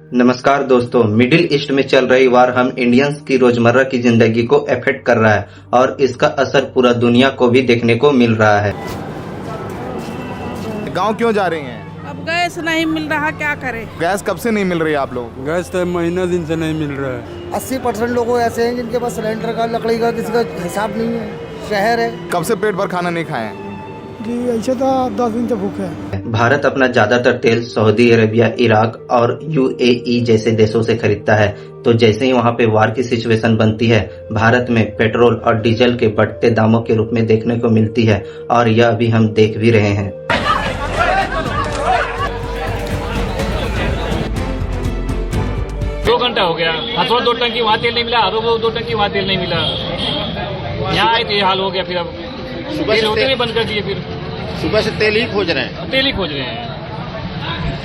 नमस्कार दोस्तों, middle east में चल रही वार हम इंडियंस की रोजमर्रा की जिंदगी को अफेक्ट कर रहा है और इसका असर पूरा दुनिया को भी देखने को मिल रहा है। गांव क्यों जा रही हैं? अब गैस नहीं मिल रहा, क्या करें? गैस कब से नहीं मिल रही है आप लोग? गैस तो महीना दिन से नहीं मिल रहा है। 80% लोग ऐसे हैं जिनके पास सिलेंडर का, लकड़ी का किसी का हिसाब नहीं है। शहर है। कब से पेट भर खाना नहीं खाए? जी ऐसे तो 10 दिन से भूखे हैं। भारत अपना ज्यादातर तेल सऊदी अरेबिया, इराक और यूएई जैसे देशों से खरीदता है। तो जैसे ही वहां पे वार की सिचुएशन बनती है, भारत में पेट्रोल और डीजल के बढ़ते दामों के रूप में देखने को मिलती है और यह अभी हम देख भी रहे हैं। दो घंटा हो गया, हथौड़ 2 टंकी वहाँ तेल नहीं मिला, हरो 2 टंकी वहाँ तेल नहीं मिला। यहाँ आए तो ये हाल हो गया। फिर अब तेल होते नहीं बंद कर दिए। फिर सुबह से तेल ही खोज रहे हैं, मिल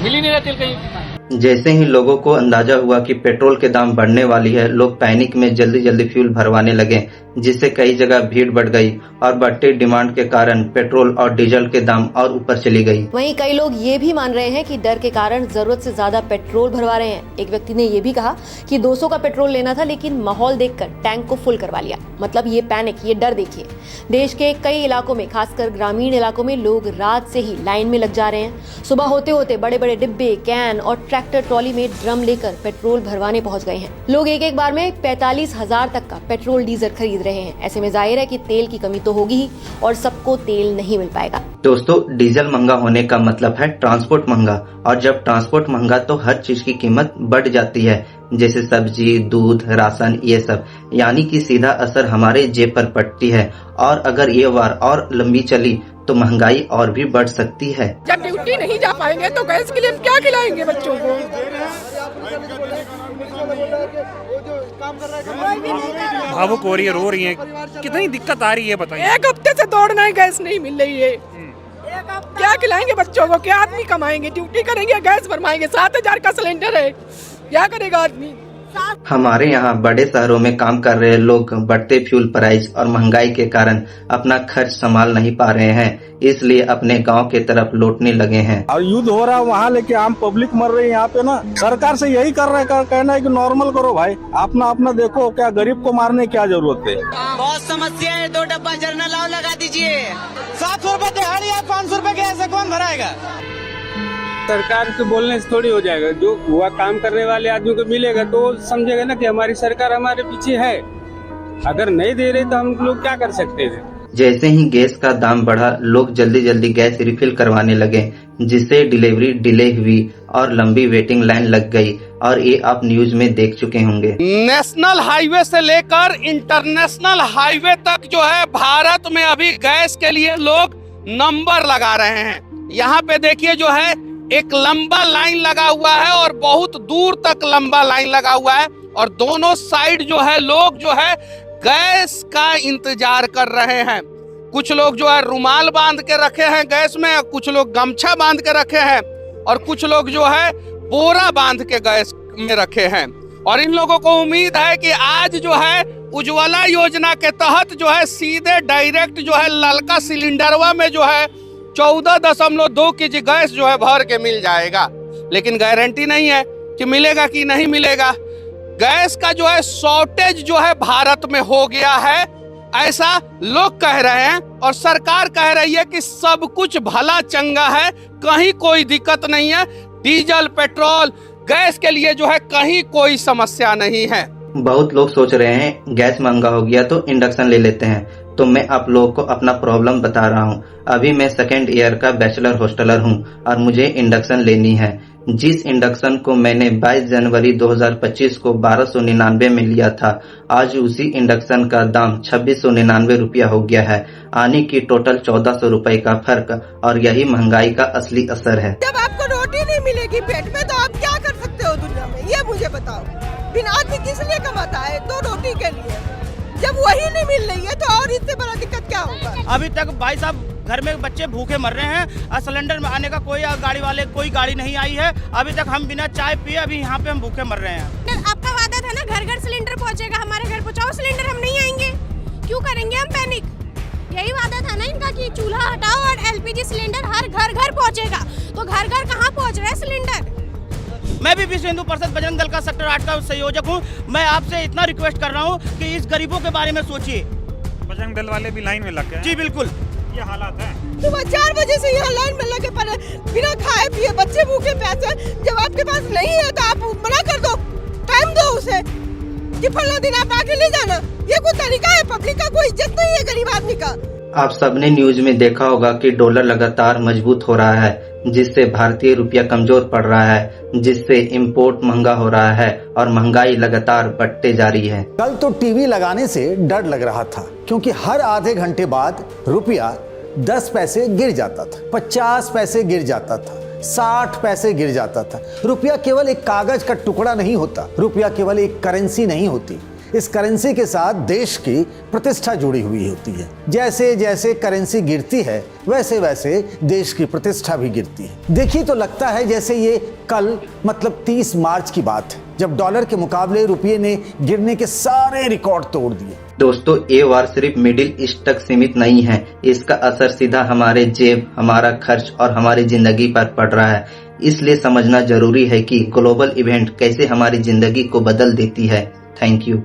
ही नहीं रहा तेल कहीं। जैसे ही लोगों को अंदाजा हुआ कि पेट्रोल के दाम बढ़ने वाली है, लोग पैनिक में जल्दी जल्दी फ्यूल भरवाने लगे, जिससे कई जगह भीड़ बढ़ गई और बढ़ते डिमांड के कारण पेट्रोल और डीजल के दाम और ऊपर चली गई। वहीं कई लोग ये भी मान रहे हैं कि डर के कारण जरूरत से ज्यादा पेट्रोल भरवा रहे हैं। एक व्यक्ति ने ये भी कहा कि 200 का पेट्रोल लेना था, लेकिन माहौल देखकर टैंक को फुल करवा लिया। मतलब ये पैनिक, ये डर देखिए। देश के कई इलाकों में, खासकर ग्रामीण इलाकों में, लोग रात से ही लाइन में लग जा रहे हैं। सुबह होते होते बड़े बड़े डिब्बे, कैन और ट्रैक्टर ट्रॉली में ड्रम लेकर पेट्रोल भरवाने पहुंच गए हैं। लोग एक बार में 45,000 तक का पेट्रोल डीजल खरीद रहे हैं। ऐसे में जाहिर है कि तेल की कमी तो होगी ही और सबको तेल नहीं मिल पाएगा। दोस्तों, डीजल महंगा होने का मतलब है ट्रांसपोर्ट महंगा, और जब ट्रांसपोर्ट महंगा तो हर चीज की कीमत बढ़ जाती है, जैसे सब्जी, दूध, राशन, ये सब। यानी कि सीधा असर हमारे जेब पर पड़ती है। और अगर ये वार और लंबी चली तो महंगाई और भी बढ़ सकती है। जब ड्यूटी नहीं जा पाएंगे तो गैस के लिए क्या खिलाएंगे बच्चों को? भावुक हो रही है, रो रही है, कितनी दिक्कत आ रही है बताइए। 1 हफ्ते से दौड़ना है, गैस नहीं मिल रही है। क्या खिलाएंगे बच्चों को? क्या आदमी कमाएंगे? ड्यूटी करेंगे, गैस भरवाएंगे। 7,000 का सिलेंडर है, क्या करेगा आदमी? हमारे यहाँ बड़े शहरों में काम कर रहे लोग बढ़ते फ्यूल प्राइस और महंगाई के कारण अपना खर्च संभाल नहीं पा रहे हैं, इसलिए अपने गांव के तरफ लौटने लगे हैं। और युद्ध हो रहा है वहाँ, लेके आम पब्लिक मर रही है यहाँ पे ना। सरकार से यही कर रहे हैं, कहना है कि नॉर्मल करो भाई, अपना देखो। क्या गरीब को मारने की क्या जरूरत है? बहुत समस्या है। 2 डब्बा जर्नल लाओ लगा दीजिए। 700 रुपए दिहाड़ी है, 500 रुपए गैस कौन भराएगा? सरकार के बोलने से थोड़ी हो जाएगा। जो हुआ काम करने वाले आदमी को मिलेगा तो समझेगा ना कि हमारी सरकार हमारे पीछे है। अगर नहीं दे रही तो हम लोग क्या कर सकते थे। जैसे ही गैस का दाम बढ़ा, लोग जल्दी जल्दी गैस रिफिल करवाने लगे, जिससे डिलीवरी डिले हुई और लंबी वेटिंग लाइन लग गई। और ये आप न्यूज में देख चुके होंगे। नेशनल हाईवे से लेकर इंटरनेशनल हाईवे तक जो है, भारत में अभी गैस के लिए लोग नंबर लगा रहे हैं। यहाँ पे देखिए जो है एक लंबा लाइन लगा हुआ है और बहुत दूर तक लंबा लाइन लगा हुआ है, और दोनों साइड जो है लोग जो है गैस का इंतजार कर रहे हैं। कुछ लोग जो है रुमाल बांध के रखे हैं गैस में, कुछ लोग गमछा बांध के रखे हैं, और कुछ लोग जो है बोरा बांध के गैस में रखे हैं। और इन लोगों को उम्मीद है कि आज जो है उज्ज्वला योजना के तहत जो है सीधे डायरेक्ट जो है ललका सिलेंडरवा में जो है 14.2 केजी गैस जो है भर के मिल जाएगा। लेकिन गारंटी नहीं है कि मिलेगा कि नहीं मिलेगा। गैस का जो है शॉर्टेज जो है भारत में हो गया है, ऐसा लोग कह रहे हैं। और सरकार कह रही है कि सब कुछ भला चंगा है, कहीं कोई दिक्कत नहीं है। डीजल, पेट्रोल, गैस के लिए जो है कहीं कोई समस्या नहीं है। बहुत लोग सोच रहे हैं गैस महंगा हो गया तो इंडक्शन ले लेते हैं। तो मैं आप लोगों को अपना प्रॉब्लम बता रहा हूँ। अभी मैं 2nd ईयर का बैचलर हॉस्टलर हूँ और मुझे इंडक्शन लेनी है। जिस इंडक्शन को मैंने 22 जनवरी 2025 को 1299 में लिया था, आज उसी इंडक्शन का दाम 2699 रुपया हो गया है। आने की टोटल 1400 रुपए का फर्क, और यही महंगाई का असली असर है। जब आपको रोटी नहीं मिलेगी पेट में तो आप क्या कर सकते हो दुनिया में? ये मुझे बताओ। बिना आदमी किस लिए कमाता है? 2 रोटी के लिए। जब वही नहीं मिल रही है तो और इससे बड़ा दिक्कत क्या होगा? अभी तक भाई साहब घर में बच्चे भूखे मर रहे हैं और सिलेंडर में आने का कोई गाड़ी नहीं आई है। अभी तक हम बिना चाय पिए अभी यहाँ पे हम भूखे मर रहे हैं। आपका वादा था ना घर घर सिलेंडर पहुँचेगा, हमारे घर पहुँचाओ सिलेंडर। हम नहीं आएंगे, क्यों करेंगे हम पैनिक? यही वादा था ना इनका कि चूल्हा हटाओ और LPG सिलेंडर हर घर घर पहुँचेगा। तो घर घर कहाँ पहुँच रहा है सिलेंडर? मैं भी विश्व हिंदू परिषद बजरंग दल का सेक्टर 8 का संयोजक हूँ। मैं आपसे इतना रिक्वेस्ट कर रहा हूँ कि इस गरीबों के बारे में सोचिए। बजरंग दल वाले भी लाइन में लग गए। जी बिल्कुल, ये हालात है। सुबह 4 बजे से यहाँ लाइन में लगे पड़े, बिना खाए पिए, बच्चे भूखे प्यासे। जब आपके पास नहीं है तो आप मना कर दो, टाइम दो उसे कि फला दिन आप आके ले जाना। ये कोई तरीका है? पब्लिक का कोई इज्जत नहीं है गरीब आदमी का। आप सबने न्यूज में देखा होगा कि डॉलर लगातार मजबूत हो रहा है, जिससे भारतीय रुपया कमजोर पड़ रहा है, जिससे इंपोर्ट महंगा हो रहा है और महंगाई लगातार बढ़ते जा रही है। कल तो टीवी लगाने से डर लग रहा था, क्योंकि हर आधे घंटे बाद रुपया 10 पैसे गिर जाता था, 50 पैसे गिर जाता था, 60 पैसे गिर जाता था। रुपया केवल एक कागज का टुकड़ा नहीं होता, रुपया केवल एक करेंसी नहीं होती। इस करेंसी के साथ देश की प्रतिष्ठा जुड़ी हुई होती है। जैसे जैसे करेंसी गिरती है वैसे वैसे देश की प्रतिष्ठा भी गिरती है। देखिए तो लगता है जैसे ये कल मतलब 30 मार्च की बात है, जब डॉलर के मुकाबले रुपये ने गिरने के सारे रिकॉर्ड तोड़ दिए। दोस्तों, ये वार सिर्फ मिडिल ईस्ट तक सीमित नहीं है, इसका असर सीधा हमारे जेब, हमारा खर्च और हमारी जिंदगी पर पड़ रहा है। इसलिए समझना जरूरी है कि ग्लोबल इवेंट कैसे हमारी जिंदगी को बदल देती है। Thank you.